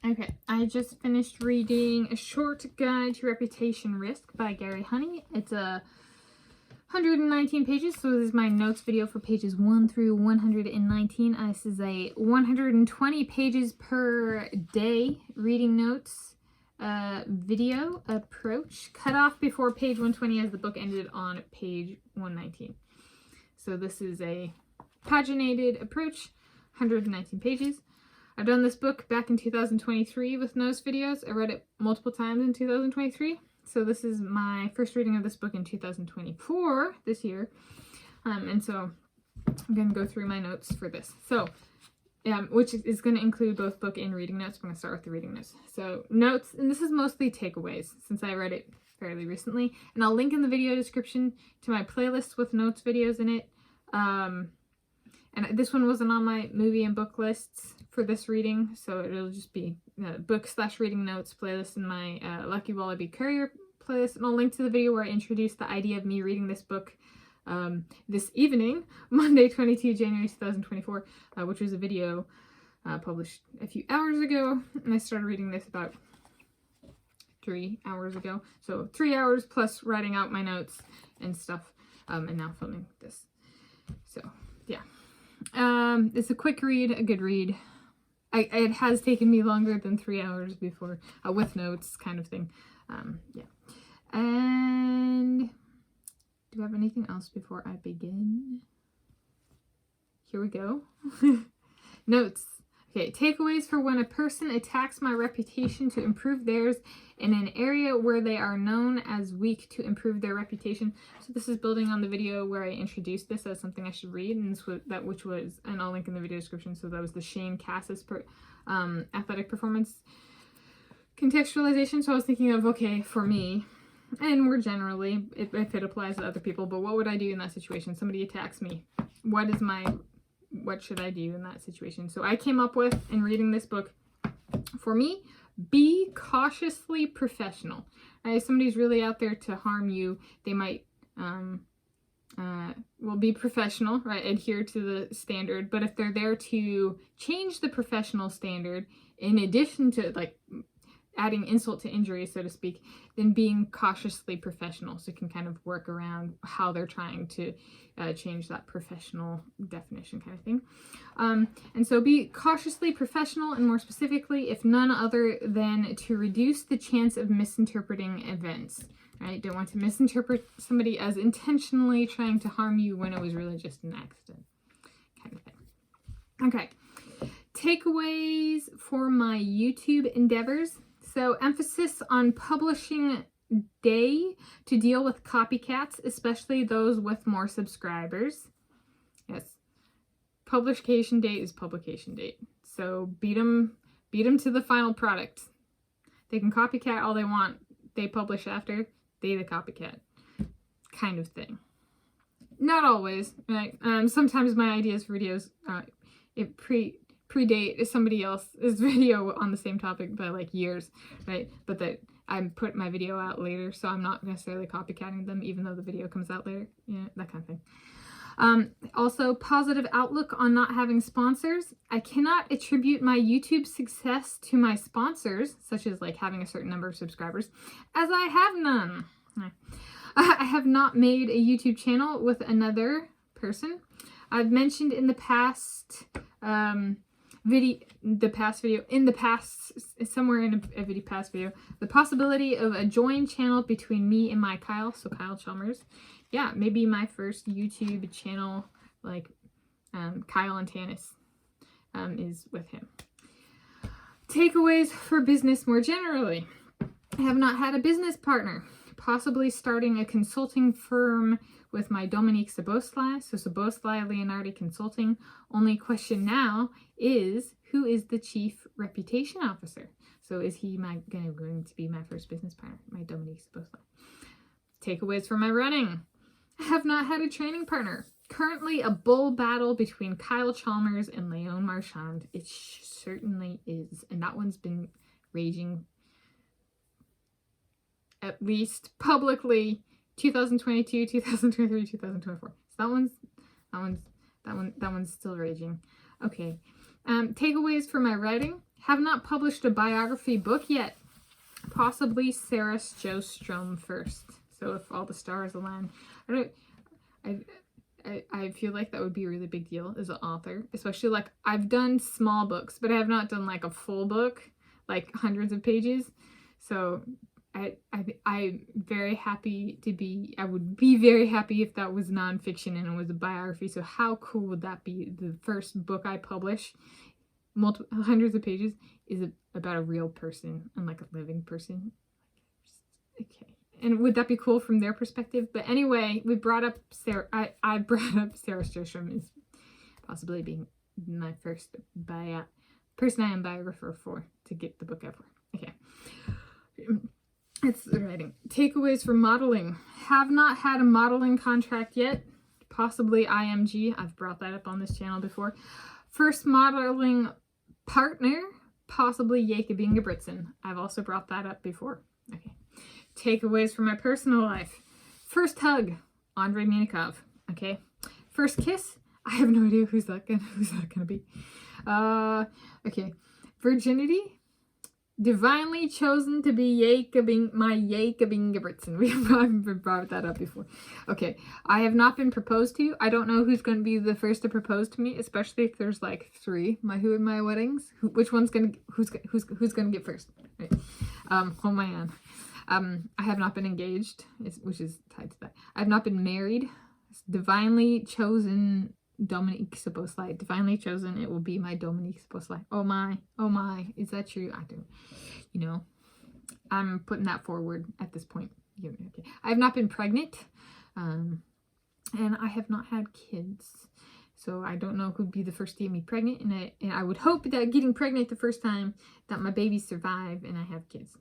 Okay, I just finished reading A Short Guide to Reputation Risk by Garry Honey. It's 119 pages, so this is my notes video for pages 1 through 119. This is a 120 pages per day reading notes video approach, cut off before page 120 as the book ended on page 119. So this is a paginated approach, 119 pages. I've done this book back in 2023 with notes videos. I read it multiple times in 2023. So this is my first reading of this book in 2024, this year. And so I'm going to go through my notes for this. So, which is going to include both book and reading notes. We're going to start with the reading notes. So notes, and this is mostly takeaways since I read it fairly recently. And I'll link in the video description to my playlist with notes videos in it. And this one wasn't on my movie and book lists for this reading, so it'll just be book/reading notes playlist in my Lucky Wallaby Courier playlist. And I'll link to the video where I introduced the idea of me reading this book this evening, Monday, 22 January 2024, which was a video published a few hours ago. And I started reading this about 3 hours ago. So 3 hours plus writing out my notes and stuff, and now filming this. So, yeah. It's a quick read, a good read. It has taken me longer than 3 hours before, with notes kind of thing. Yeah. And do I have anything else before I begin? Here we go. Notes. Okay, takeaways for when a person attacks my reputation to improve theirs in an area where they are known as weak to improve their reputation. So this is building on the video where I introduced this as something I should read, and this was which was, and I'll link in the video description. So that was the Shane Cassis athletic performance contextualization. So I was thinking of, okay, for me, and more generally, if it applies to other people, but what would I do in that situation? Somebody attacks me. What should I do in that situation? So I came up with, in reading this book, for me, be cautiously professional. Right? If somebody's really out there to harm you, they might, be professional, right? Adhere to the standard. But if they're there to change the professional standard, in addition to, like, adding insult to injury, so to speak, then being cautiously professional. So you can kind of work around how they're trying to change that professional definition kind of thing. And so be cautiously professional, and more specifically, if none other than to reduce the chance of misinterpreting events. Right? Don't want to misinterpret somebody as intentionally trying to harm you when it was really just an accident kind of thing. Okay. Takeaways for my YouTube endeavors. So emphasis on publishing day to deal with copycats, especially those with more subscribers. Yes. Publication date is publication date. So beat them to the final product. They can copycat all they want. They publish after, they the copycat kind of thing. Not always, right? Sometimes my ideas for videos, predate somebody else's video on the same topic by like years, right? But that I put my video out later, so I'm not necessarily copycatting them even though the video comes out later. Yeah, that kind of thing. Also, positive outlook on not having sponsors. I cannot attribute my YouTube success to my sponsors, such as like having a certain number of subscribers, as I have none. I have not made a YouTube channel with another person. I've mentioned in the past somewhere in a past video, the possibility of a joint channel between me and my Kyle, so Kyle Chalmers. Yeah, maybe my first YouTube channel, like Kyle and Tanis, is with him. Takeaways for business more generally. I have not had a business partner. Possibly starting a consulting firm with my Dominique Saboslai, so Saboslai Leonhardi Consulting. Only question now is, who is the chief reputation officer? So is he going to be my first business partner, my Dominique Saboslai? Takeaways for my running. I have not had a training partner. Currently a bull battle between Kyle Chalmers and Leon Marchand. It certainly is, and that one's been raging at least publicly 2022, 2023, 2024. So that one's still raging. Okay. Takeaways for my writing. Have not published a biography book yet. Possibly Sarah Sjostrom first. So if all the stars align. I feel like that would be a really big deal as an author. Especially like I've done small books, but I have not done like a full book, like hundreds of pages. So I'm very happy to be, I would be very happy if that was nonfiction and it was a biography. So how cool would that be? The first book I publish, hundreds of pages, is about a real person and like a living person. Okay. And would that be cool from their perspective? But anyway, we brought up Sarah, I brought up Sarah Sjostrom as possibly being my first person I am biographer for to get the book out for. Okay. It's the writing. Takeaways from modeling. Have not had a modeling contract yet. Possibly IMG. I've brought that up on this channel before. First modeling partner. Possibly Jacob Ingebrigtsen. I've also brought that up before. Okay. Takeaways from my personal life. First hug. Andrei Minikov. Okay. First kiss. I have no idea who's that gonna be. Okay. Virginity. Divinely chosen to be Jacob Ingebrigtsen. We have brought that up before. Okay, I have not been proposed to. I don't know who's going to be the first to propose to me, especially if there's like 3. Who in my weddings? Which one's gonna who's gonna get first? Right. Oh my god. I have not been engaged, which is tied to that. I have not been married. It's divinely chosen. Dominique Soboslai. Divinely chosen, it will be my Dominique Soboslai. Oh my, is that true? I don't, you know, I'm putting that forward at this point. Okay. I have not been pregnant, and I have not had kids, so I don't know who'd be the first to get me pregnant, and I would hope that getting pregnant the first time that my babies survive and I have kids.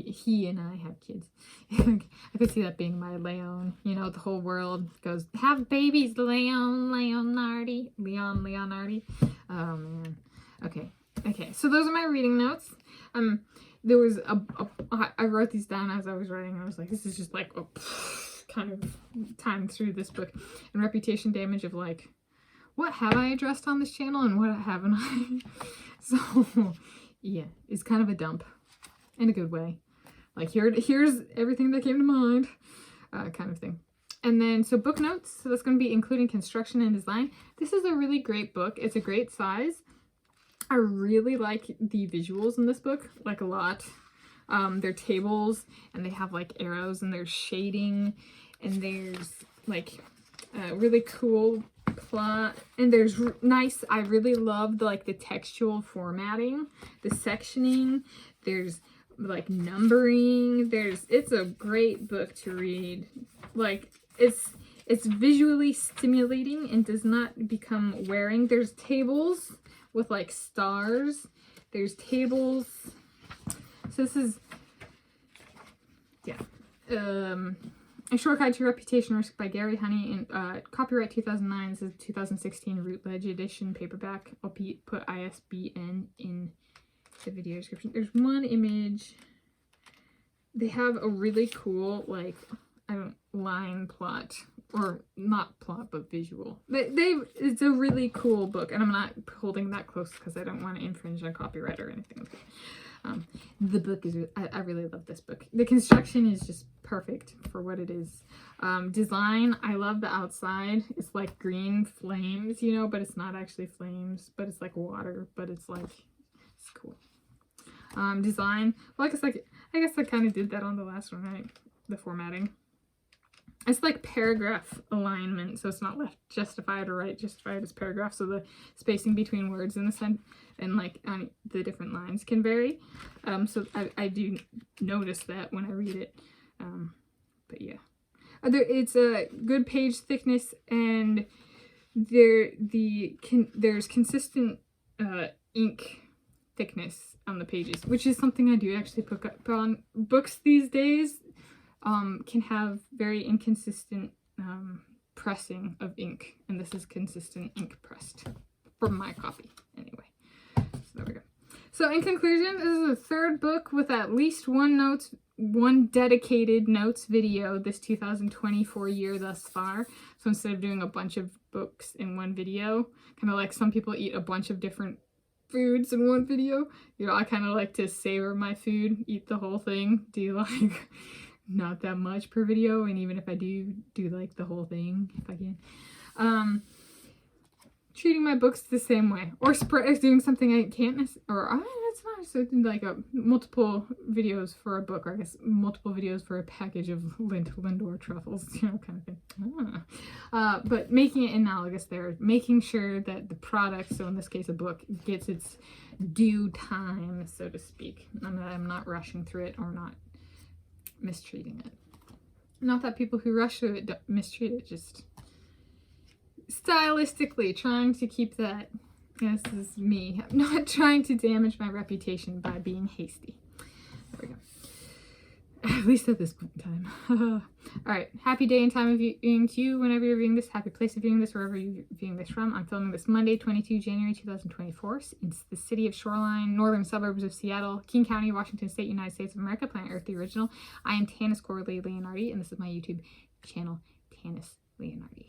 He and I have kids. I could see that being my Leon. You know, the whole world goes, have babies, Leonhardi. Oh man. Okay. So those are my reading notes. There was I wrote these down as I was writing. I was like, this is just like kind of time through this book. And reputation damage of like, what have I addressed on this channel and what haven't I? So yeah, it's kind of a dump. In a good way. Like here's everything that came to mind, kind of thing. And then, so book notes. So that's going to be including construction and design. This is a really great book. It's a great size. I really like the visuals in this book, like a lot. They're tables and they have like arrows and there's shading and there's like really cool plot and there's nice, I really loved like the textual formatting, the sectioning, there's like numbering, it's a great book to read. Like it's visually stimulating and does not become wearing. There's tables with like stars, there's tables, so this is, yeah, A Short Guide to Reputation Risk by Garry Honey, and copyright 2009. This is 2016 Routledge edition paperback. I'll put ISBN in the video description. There's one image. They have a really cool, like, line plot, or not plot, but visual. It's a really cool book, and I'm not holding that close because I don't want to infringe on copyright or anything. The book is, I really love this book. The construction is just perfect for what it is. Design, I love the outside. It's like green flames, you know, but it's not actually flames, but it's like water, but it's like, it's cool. Design, well, I guess I kind of did that on the last one, right? The formatting. It's like paragraph alignment, so it's not left justified or right justified as paragraph, so the spacing between words in the sentence and like on the different lines can vary. So I do notice that when I read it. But yeah, it's a good page thickness, and there's consistent ink thickness on the pages, which is something I do actually pick up on. Books these days can have very inconsistent pressing of ink, and this is consistent ink pressed from my copy anyway. So there we go. So in conclusion, this is the third book with at least one dedicated notes video this 2024 year thus far. So instead of doing a bunch of books in one video, kind of like some people eat a bunch of different foods in one video. You know, I kind of like to savor my food, eat the whole thing, do like not that much per video, and even if I do like the whole thing if I can. Treating my books the same way, or doing something I can't it's not so like multiple videos for a book, or I guess multiple videos for a package of Lindor truffles, you know, kind of thing. But making it analogous there, making sure that the product, so in this case a book, gets its due time, so to speak. I'm not rushing through it or not mistreating it. Not that people who rush through it mistreat it, just stylistically trying to keep that. This is me. I'm not trying to damage my reputation by being hasty. There we go. At least at this point in time. Alright, happy day and time of viewing to you whenever you're viewing this. Happy place of viewing this, wherever you're viewing this from. I'm filming this Monday, 22 January 2024. It's the city of Shoreline, northern suburbs of Seattle, King County, Washington State, United States of America, Planet Earth, the original. I am Tanis Leonhardi, and this is my YouTube channel, Tanis Leonhardi.